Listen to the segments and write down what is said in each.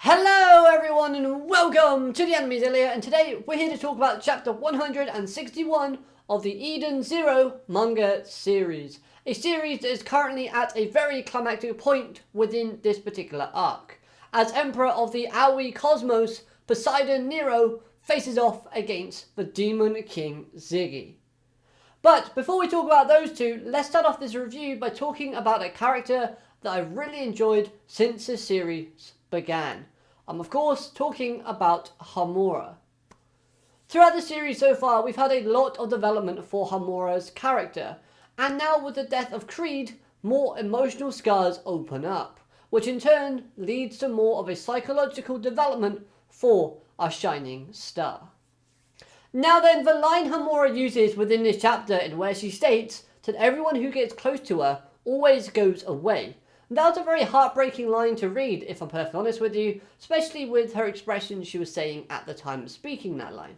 Hello everyone and welcome to the Anime Zillia, and today we're here to talk about chapter 161 of the Eden Zero manga series. A series that is currently at a very climactic point within this particular arc. As Emperor of the Aoi Cosmos, Poseidon Nero faces off against the Demon King Ziggy. But before we talk about those two, let's start off this review by talking about a character that I've really enjoyed since the series began. I'm of course talking about Hamura. Throughout the series so far, we've had a lot of development for Hamura's character, and now with the death of Creed, more emotional scars open up, which in turn leads to more of a psychological development for our shining star. Now then, the line Hamura uses within this chapter in where she states that everyone who gets close to her always goes away. That was a very heartbreaking line to read, if I'm perfectly honest with you, especially with her expression she was saying at the time of speaking that line.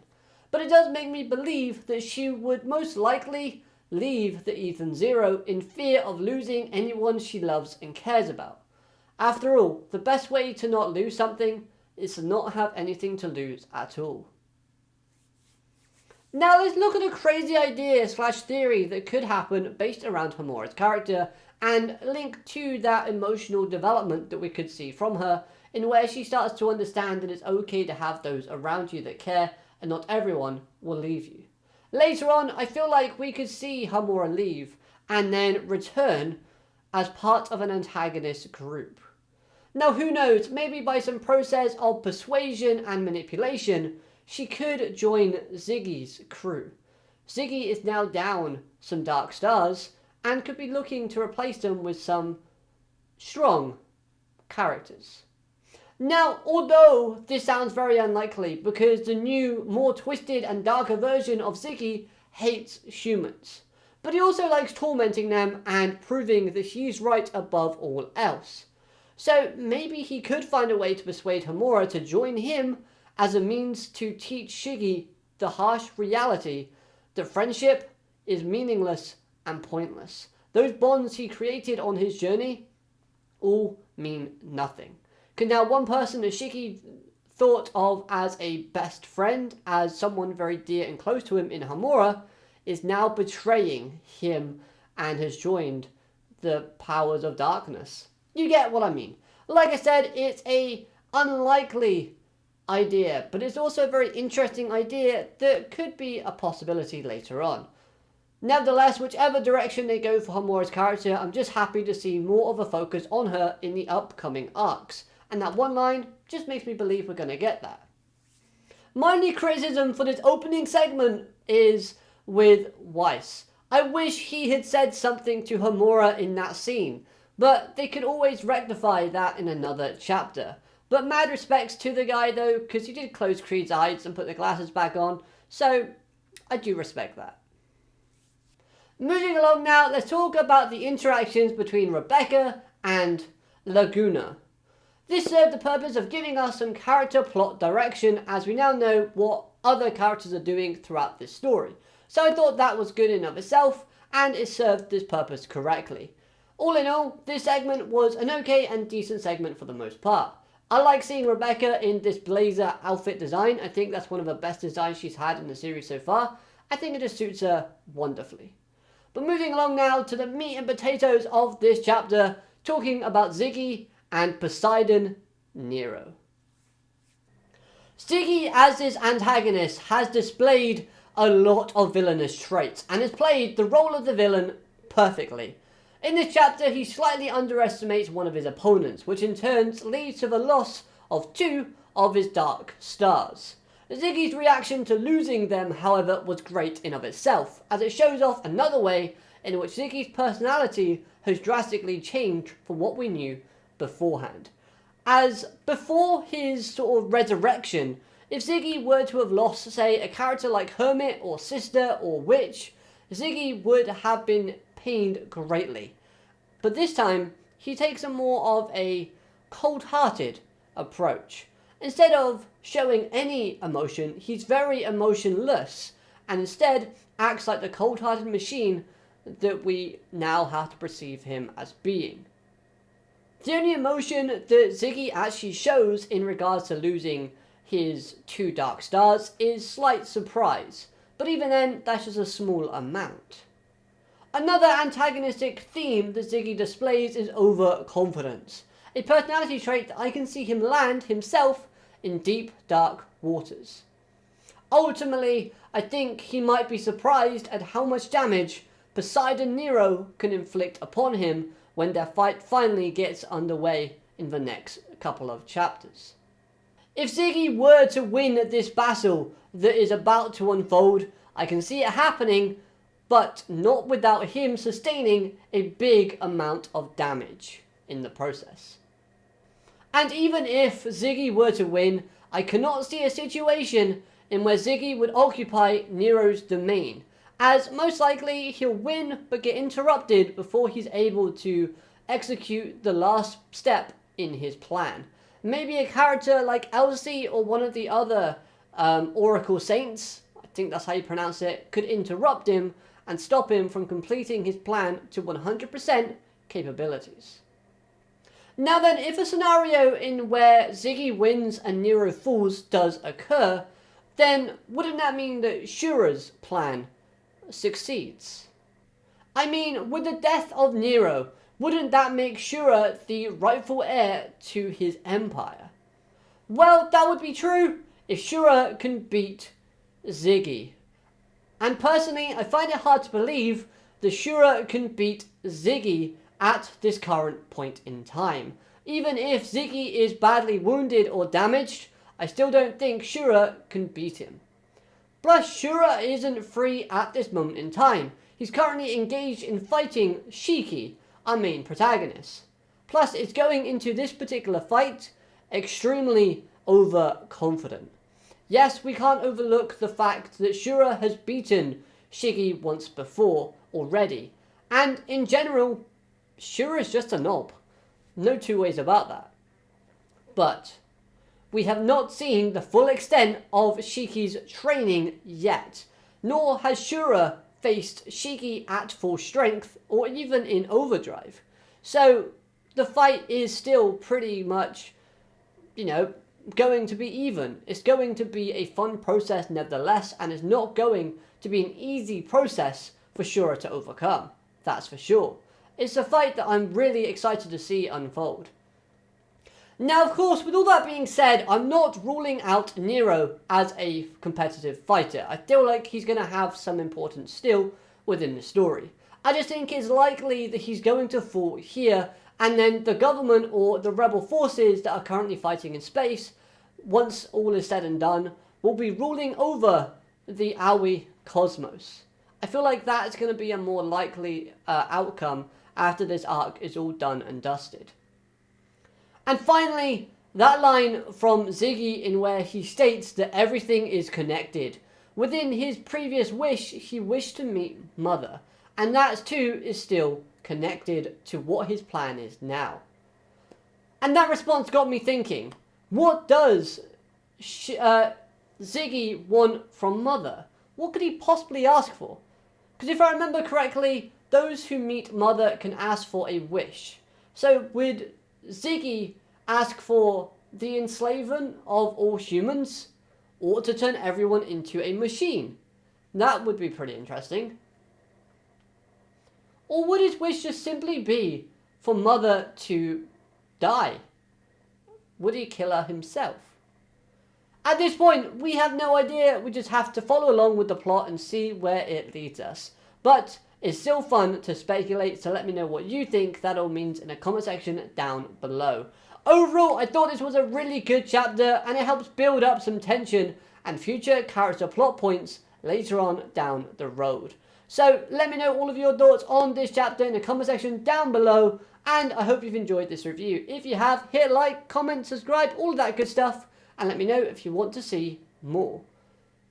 But it does make me believe that she would most likely leave the Eden Zero in fear of losing anyone she loves and cares about. After all, the best way to not lose something is to not have anything to lose at all. Now let's look at a crazy idea / theory that could happen based around Hamura's character and link to that emotional development that we could see from her, in where she starts to understand that it's okay to have those around you that care and not everyone will leave you. Later on, I feel like we could see Hamura leave and then return as part of an antagonist group. Now who knows, maybe by some process of persuasion and manipulation, she could join Ziggy's crew. Ziggy is now down some dark stars and could be looking to replace them with some strong characters. Now, although this sounds very unlikely because the new, more twisted and darker version of Ziggy hates humans, but he also likes tormenting them and proving that he's right above all else. So maybe he could find a way to persuade Hamura to join him as a means to teach Ziggy the harsh reality that friendship is meaningless and pointless. Those bonds he created on his journey all mean nothing. Because now one person that Ziggy thought of as a best friend, as someone very dear and close to him in Hamura, is now betraying him and has joined the powers of darkness. You get what I mean. Like I said, it's a unlikely idea, but it's also a very interesting idea that could be a possibility later on. Nevertheless, whichever direction they go for Hamura's character, I'm just happy to see more of a focus on her in the upcoming arcs, and that one line just makes me believe we're going to get that. My only criticism for this opening segment is with Weiss. I wish he had said something to Hamura in that scene, but they could always rectify that in another chapter. But mad respects to the guy though, because he did close Creed's eyes and put the glasses back on, so I do respect that. Moving along now, let's talk about the interactions between Rebecca and Laguna. This served the purpose of giving us some character plot direction, as we now know what other characters are doing throughout this story. So I thought that was good in of itself, and it served this purpose correctly. All in all, this segment was an okay and decent segment for the most part. I like seeing Rebecca in this blazer outfit design. I think that's one of the best designs she's had in the series so far. I think it just suits her wonderfully. But moving along now to the meat and potatoes of this chapter, talking about Ziggy and Poseidon Nero. Ziggy, as this antagonist, has displayed a lot of villainous traits and has played the role of the villain perfectly. In this chapter, he slightly underestimates one of his opponents, which in turn leads to the loss of 2 of his dark stars. Ziggy's reaction to losing them, however, was great in of itself, as it shows off another way in which Ziggy's personality has drastically changed from what we knew beforehand. As before his sort of resurrection, if Ziggy were to have lost, say, a character like Hermit or Sister or Witch, Ziggy would have been pained greatly. But this time, he takes a more of a cold-hearted approach. Instead of showing any emotion, he's very emotionless, and instead acts like the cold-hearted machine that we now have to perceive him as being. The only emotion that Ziggy actually shows in regards to losing his 2 dark stars is slight surprise, but even then, that's just a small amount. Another antagonistic theme that Ziggy displays is overconfidence, a personality trait that I can see him land himself in deep, dark waters. Ultimately, I think he might be surprised at how much damage Poseidon Nero can inflict upon him when their fight finally gets underway in the next couple of chapters. If Ziggy were to win this battle that is about to unfold, I can see it happening, but not without him sustaining a big amount of damage in the process. And even if Ziggy were to win, I cannot see a situation in where Ziggy would occupy Nero's domain, as most likely he'll win but get interrupted before he's able to execute the last step in his plan. Maybe a character like Elsie or one of the other Oracle Saints, I think that's how you pronounce it, could interrupt him and stop him from completing his plan to 100% capabilities. Now then, if a scenario in where Ziggy wins and Nero falls does occur, then wouldn't that mean that Shura's plan succeeds? I mean, with the death of Nero, wouldn't that make Shura the rightful heir to his empire? Well, that would be true if Shura can beat Ziggy. And personally, I find it hard to believe that Shura can beat Ziggy at this current point in time. Even if Ziggy is badly wounded or damaged, I still don't think Shura can beat him. Plus, Shura isn't free at this moment in time. He's currently engaged in fighting Shiki, our main protagonist. Plus, it's going into this particular fight extremely overconfident. Yes, we can't overlook the fact that Shura has beaten Shiki once before already. And in general, Shura is just a knob. No two ways about that. But we have not seen the full extent of Shiki's training yet, nor has Shura faced Shiki at full strength or even in overdrive. So the fight is still pretty much, going to be even. It's going to be a fun process nevertheless, and it's not going to be an easy process for Shura to overcome. That's for sure. It's a fight that I'm really excited to see unfold. Now, of course, with all that being said, I'm not ruling out Nero as a competitive fighter. I feel like he's going to have some importance still within the story. I just think it's likely that he's going to fall here, and then the government or the rebel forces that are currently fighting in space, once all is said and done, will be ruling over the Aoi cosmos. I feel like that's going to be a more likely outcome after this arc is all done and dusted. And finally, that line from Ziggy in where he states that everything is connected. Within his previous wish, he wished to meet Mother, and that too is still connected to what his plan is now. And that response got me thinking, what does Ziggy want from Mother? What could he possibly ask for? Because if I remember correctly, those who meet Mother can ask for a wish. So would Ziggy ask for the enslavement of all humans, or to turn everyone into a machine? That would be pretty interesting. Or would his wish just simply be for Mother to die? Would he kill her himself? At this point, we have no idea. We just have to follow along with the plot and see where it leads us. But it's still fun to speculate, so let me know what you think that all means in the comment section down below. Overall, I thought this was a really good chapter, and it helps build up some tension and future character plot points later on down the road. So let me know all of your thoughts on this chapter in the comment section down below, and I hope you've enjoyed this review. If you have, hit like, comment, subscribe, all of that good stuff, and let me know if you want to see more.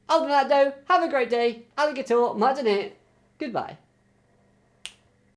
Other than that though, have a great day, alligator, madane, goodbye.